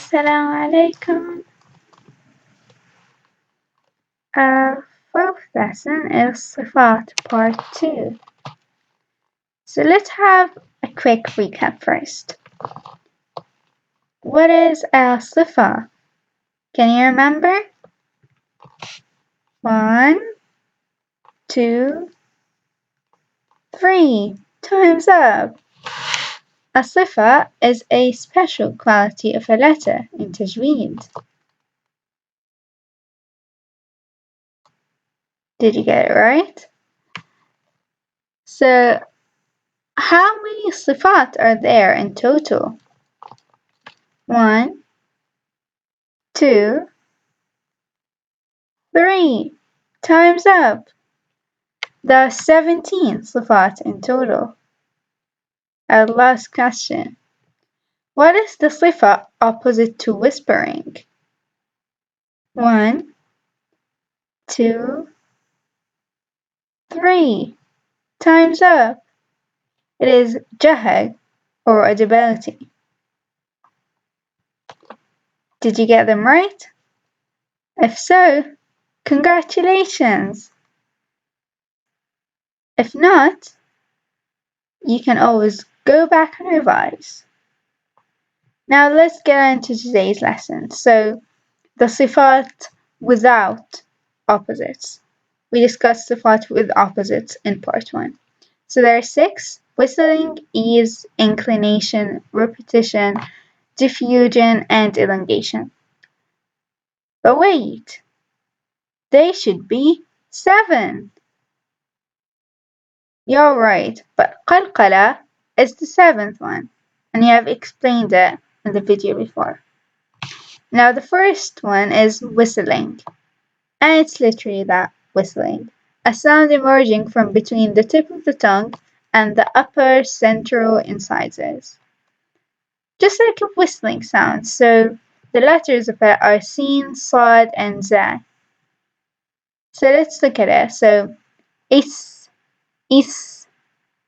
Assalamu alaikum. Our fourth lesson is Sifat part 2. So let's have a quick recap first. What is a Sifat? Can you remember? 1, 2, 3. Time's up. A Sifat is a special quality of a letter in Tajweed. Did you get it right? So, how many Sifat are there in total? 1, 2, 3. Time's up. There are 17 Sifat in total. Our last question. What is the Sifat opposite to whispering? 1, 2, 3. Time's up. It is Jahr, or audibility. Did you get them right? If so, congratulations! If not, you can always go back and revise. Now let's get into today's lesson. So, the Sifat without opposites. We discussed Sifat with opposites in part 1. So there are 6: whistling, ease, inclination, repetition, diffusion, and elongation. But wait, they should be 7. You're right, but qalqalah is the 7th one, and you have explained it in the video before. Now the first one is whistling, and it's literally that, whistling. A sound emerging from between the tip of the tongue and the upper central incisors. Just like a whistling sound, so the letters of it are sin, sad, and za. So let's look at it. So, is.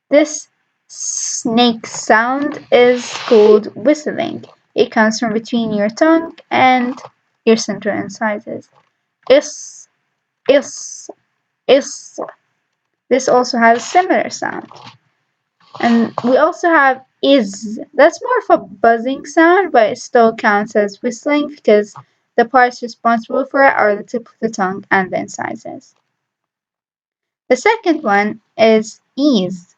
This snake sound is called whistling. It comes from between your tongue and your central incisors. Is. This also has a similar sound. And we also have is. That's more of a buzzing sound, but it still counts as whistling because the parts responsible for it are the tip of the tongue and the incisors. The second one is ease.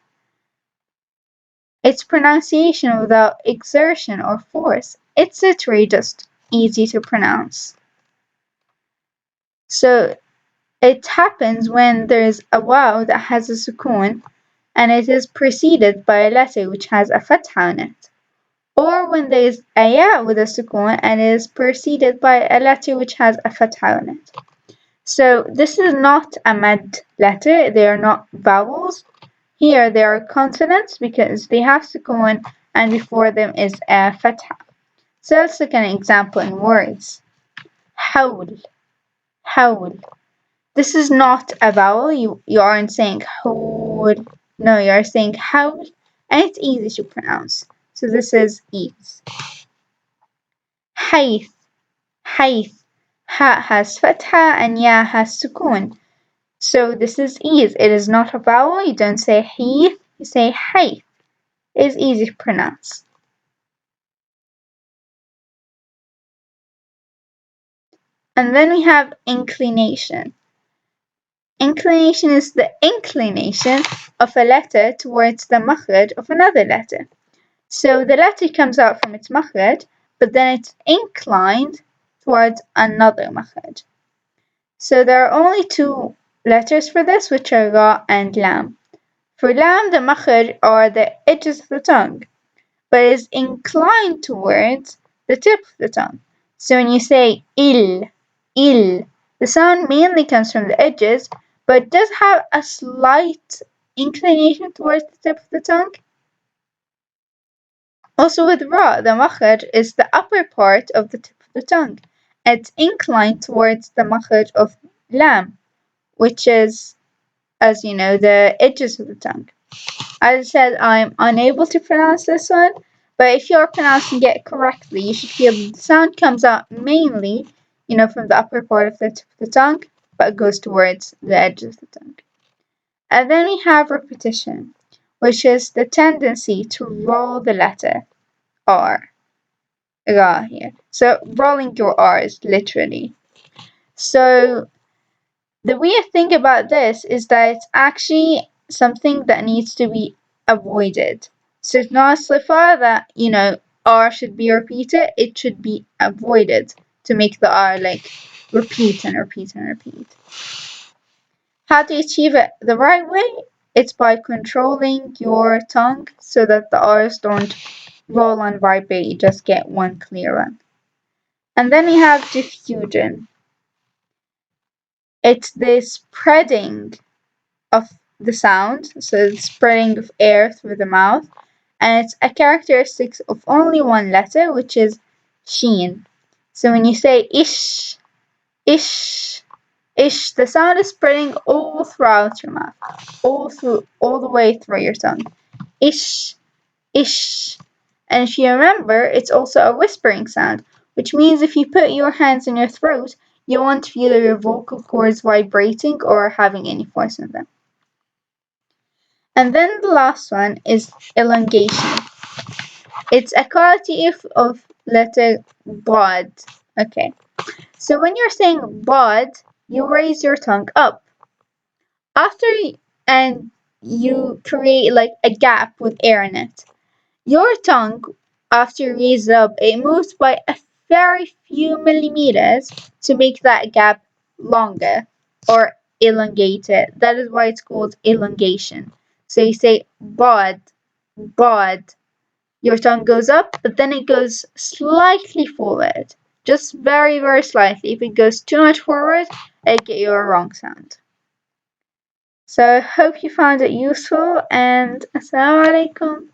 Its pronunciation without exertion or force. It's literally just easy to pronounce. So it happens when there's a waw that has a sukoon and it is preceded by a letter which has a fatha on it. Or when there is a ya with a sukoon and it is preceded by a letter which has a fatha on it. So this is not a mad letter, they are not vowels. Here they are consonants because they have sukoon and before them is a fatha. So let's look at an example in words. Hawl. This is not a vowel, you aren't saying hawl. No, you are saying hawl, and it's easy to pronounce. So this is ease. Hayth. Ha has fatha and ya has sukoon. So this is ease. It is not a vowel. You don't say heath, you say hayth. It is easy to pronounce. And then we have inclination. Inclination is the inclination of a letter towards the makhraj of another letter. So the letter comes out from its makhraj, but then it's inclined towards another makhraj. So there are only 2 letters for this, which are ra and lam. For lam, the makhraj are the edges of the tongue, but it is inclined towards the tip of the tongue. So when you say il, the sound mainly comes from the edges, but does have a slight inclination towards the tip of the tongue. Also with ra, the makhraj is the upper part of the tip of the tongue. It's inclined towards the makhraj of lam, which is, as you know, the edges of the tongue. As I said, I'm unable to pronounce this one, But if you're pronouncing it correctly, you should feel the sound comes out mainly, from the upper part of the tip of the tongue, but it goes towards the edge of the tongue. And then we have repetition, which is the tendency to roll the letter R. Ra here. So rolling your R's, literally. So the weird thing about this is that it's actually something that needs to be avoided. So it's not a slipper that, R should be repeated, it should be avoided to make the R repeat and repeat and repeat. How to achieve it the right way? It's by controlling your tongue so that the R's don't roll and vibrate, you just get one clear one. And then we have diffusion. It's the spreading of the sound, so the spreading of air through the mouth, and it's a characteristic of only one letter, which is sheen. So when you say ish, ish, ish, the sound is spreading all throughout your mouth, all the way through your tongue. Ish, ish. And if you remember, it's also a whispering sound, which means if you put your hands in your throat, you won't feel your vocal cords vibrating or having any force in them. And then the last one is elongation. It's a quality of letter bod. Okay. So when you're saying bod, you raise your tongue up. And you create a gap with air in it. Your tongue, after you raise it up, it moves by a very few millimeters to make that gap longer or elongated. That is why it's called elongation. So you say bod, bod. Your tongue goes up, but then it goes slightly forward. Just very, very slightly. If it goes too much forward, I get you a wrong sound. So I hope you found it useful, and Assalamu alaikum.